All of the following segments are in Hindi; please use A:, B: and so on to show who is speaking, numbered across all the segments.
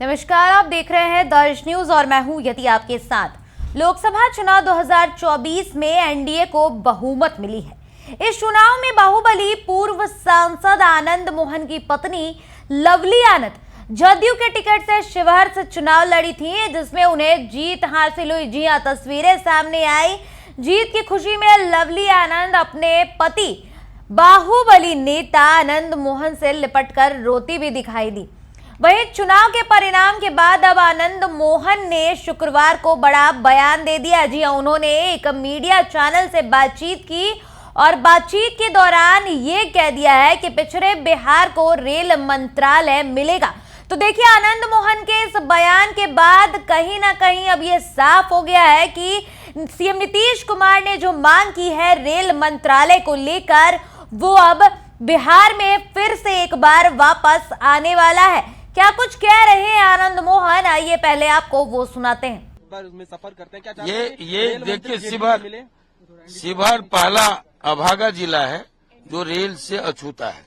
A: नमस्कार, आप देख रहे हैं दर्श न्यूज और मैं हूं यति आपके साथ। लोकसभा चुनाव 2024 में एनडीए को बहुमत मिली है। इस चुनाव में बाहुबली पूर्व सांसद आनंद मोहन की पत्नी लवली आनंद जदयू के टिकट से शिवहर से चुनाव लड़ी थी, जिसमें उन्हें जीत हासिल हुई। जी हां, तस्वीरें सामने आई। जीत की खुशी में लवली आनंद अपने पति बाहुबली नेता आनंद मोहन से लिपटकर रोती भी दिखाई दी। वहीं चुनाव के परिणाम के बाद अब आनंद मोहन ने शुक्रवार को बड़ा बयान दे दिया। जी हां, उन्होंने एक मीडिया चैनल से बातचीत की और बातचीत के दौरान ये कह दिया है कि पिछड़े बिहार को रेल मंत्रालय मिलेगा। तो देखिए, आनंद मोहन के इस बयान के बाद कहीं ना कहीं अब ये साफ हो गया है कि सीएम नीतीश कुमार ने जो मांग की है रेल मंत्रालय को लेकर, वो अब बिहार में फिर से एक बार वापस आने वाला है। क्या कुछ कह रहे हैं आनंद मोहन, आइए पहले आपको वो सुनाते हैं।
B: उसमें सफर करते हैं, क्या
C: ये देखिए, शिवहर पहला अभागा जिला है जो रेल से अछूता है।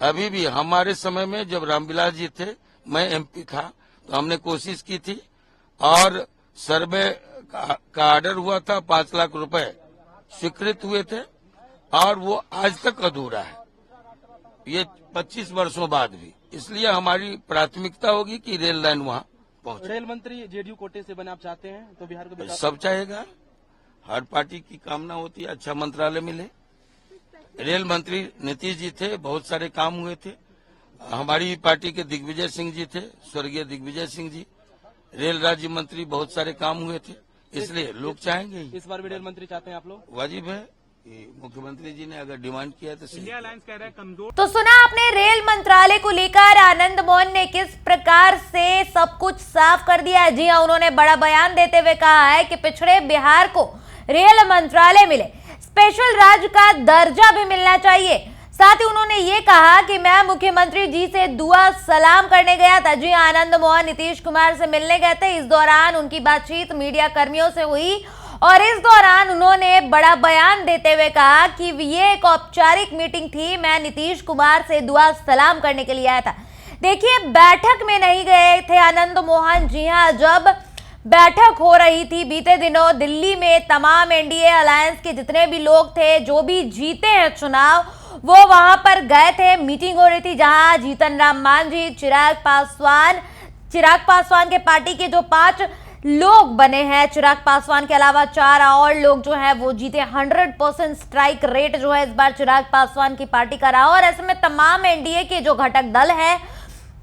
C: अभी भी हमारे समय में जब रामविलास जी थे, मैं एमपी था, तो हमने कोशिश की थी और सर्वे का ऑर्डर हुआ था। 5 लाख रुपए स्वीकृत हुए थे और वो आज तक अधूरा है, ये 25 वर्षों बाद भी। इसलिए हमारी प्राथमिकता होगी कि रेल लाइन वहाँ पहुंचे।
B: रेल मंत्री जेडीयू कोटे से बने आप चाहते हैं तो बिहार को
C: सब चाहेगा, हर पार्टी की कामना होती है अच्छा मंत्रालय मिले। रेल मंत्री नीतीश जी थे, बहुत सारे काम हुए थे। हमारी पार्टी के दिग्विजय सिंह जी थे, स्वर्गीय दिग्विजय सिंह जी, रेल राज्य मंत्री, बहुत सारे काम हुए थे। इसलिए लोग चाहेंगे।
B: इस बार भी रेल मंत्री चाहते हैं आप लोग?
C: वाजिब है, मुख्यमंत्री जी ने अगर डिमांड किया तो
B: इंडिया अलायंस कह रहा है कमजोर।
A: तो सुना आपने रेल मंत्रालय को लेकर आनंद मोहन ने किस प्रकार से सब कुछ साफ कर दिया है। जी हां, उन्होंने बड़ा बयान देते हुए कहा है कि पिछड़े बिहार को रेल मंत्रालय मिले, स्पेशल राज्य का दर्जा भी मिलना चाहिए। साथ ही उन्होंने ये कहा कि मैं मुख्यमंत्री जी से दुआ सलाम करने गया था। जी, आनंद मोहन नीतीश कुमार से मिलने गए थे। इस दौरान उनकी बातचीत मीडिया कर्मियों से हुई और इस दौरान उन्होंने बड़ा बयान देते हुए कहा कि ये एक औपचारिक मीटिंग थी, मैं नीतीश कुमार से दुआ सलाम करने के लिए आया था। देखिए, बैठक में नहीं गए थे आनंद मोहन। जी हां, जब बैठक हो रही थी बीते दिनों दिल्ली में, तमाम एनडीए अलायंस के जितने भी लोग थे, जो भी जीते हैं चुनाव, वो वहां पर गए थे। मीटिंग हो रही थी जहां जीतन राम मांझी, चिराग पासवान के पार्टी के जो 5 लोग बने हैं, चिराग पासवान के अलावा 4 और लोग जो हैं वो जीते। 100% स्ट्राइक रेट जो है इस बार चिराग पासवान की पार्टी का रहा। और ऐसे में तमाम एनडीए के जो घटक दल है,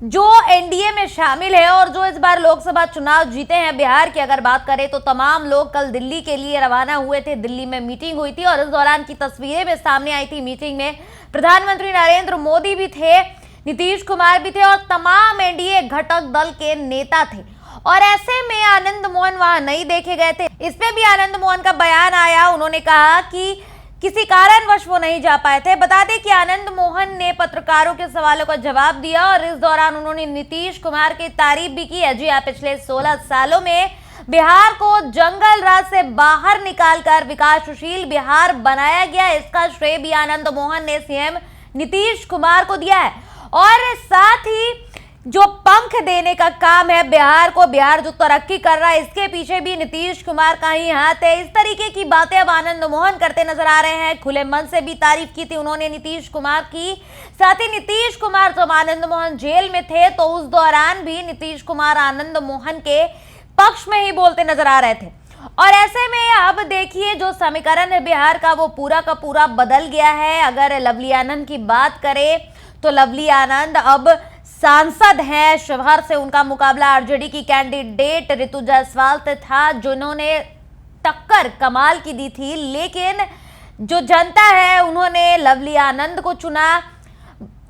A: जो एनडीए में शामिल है और जो इस बार लोकसभा चुनाव जीते हैं, बिहार की अगर बात करें तो तमाम लोग कल दिल्ली के लिए रवाना हुए थे। दिल्ली में मीटिंग हुई थी और इस दौरान की तस्वीरें भी सामने आई थी। मीटिंग में प्रधानमंत्री नरेंद्र मोदी भी थे, नीतीश कुमार भी थे और तमाम एनडीए घटक दल के नेता थे। और ऐसे में आनंद मोहन वहां नहीं देखे गए थे। इस पे भी आनंद मोहन का बयान आया। उन्होंने कहा कि किसी कारणवश वो नहीं जा पाए थे। बता दें कि आनंद मोहन ने पत्रकारों के सवालों का जवाब दिया और इस दौरान उन्होंने नीतीश कुमार की तारीफ भी की है। जी हां, पिछले 16 सालों में बिहार को जंगल राज से बाहर निकालकर विकासशील बिहार बनाया गया, इसका श्रेय भी आनंद मोहन ने सीएम नीतीश कुमार को दिया है। और साथ ही जो पंख देने का काम है बिहार को, बिहार जो तरक्की कर रहा है, इसके पीछे भी नीतीश कुमार का ही हाथ है। इस तरीके की बातें अब आनंद मोहन करते नजर आ रहे हैं। खुले मन से भी तारीफ की थी उन्होंने नीतीश कुमार की। साथ ही नीतीश कुमार जब आनंद मोहन जेल में थे तो उस दौरान भी नीतीश कुमार आनंद मोहन के पक्ष में ही बोलते नजर आ रहे थे। और ऐसे में अब देखिए, जो समीकरण है बिहार का वो पूरा का पूरा बदल गया है। अगर लवली आनंद की बात करें तो लवली आनंद अब सांसद हैं। शिवहर से उनका मुकाबला आरजेडी की कैंडिडेट ऋतु जायसवाल से था, जिन्होंने टक्कर कमाल की दी थी। लेकिन जो जनता है उन्होंने लवली आनंद को चुना।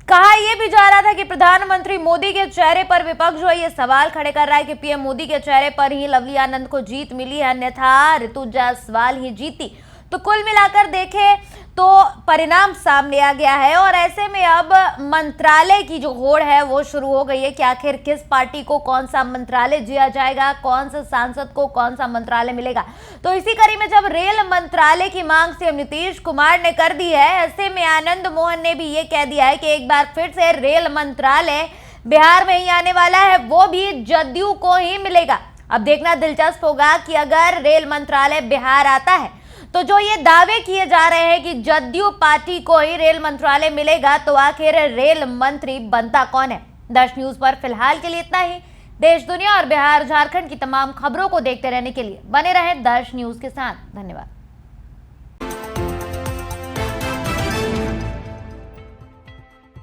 A: कहा यह भी जा रहा था कि प्रधानमंत्री मोदी के चेहरे पर विपक्ष जो है ये सवाल खड़े कर रहा है कि पीएम मोदी के चेहरे पर ही लवली आनंद को जीत मिली है, अन्यथा ऋतु जायसवाल ही जीती। तो कुल मिलाकर देखें तो परिणाम सामने आ गया है। और ऐसे में अब मंत्रालय की जो होड़ है वो शुरू हो गई है कि आखिर किस पार्टी को कौन सा मंत्रालय दिया जाएगा, कौन से सांसद को कौन सा मंत्रालय मिलेगा। तो इसी कड़ी में जब रेल मंत्रालय की मांग सीएम नीतीश कुमार ने कर दी है, ऐसे में आनंद मोहन ने भी ये कह दिया है कि एक बार फिर से रेल मंत्रालय बिहार में ही आने वाला है वो भी जदयू को ही मिलेगा। अब देखना दिलचस्प होगा कि अगर रेल मंत्रालय बिहार आता है तो जो ये दावे किए जा रहे हैं कि जदयू पार्टी को ही रेल मंत्रालय मिलेगा, तो आखिर रेल मंत्री बनता कौन है। दर्श न्यूज पर फिलहाल के लिए इतना ही। देश दुनिया और बिहार झारखंड की तमाम खबरों को देखते रहने के लिए बने रहें दर्श न्यूज के साथ। धन्यवाद।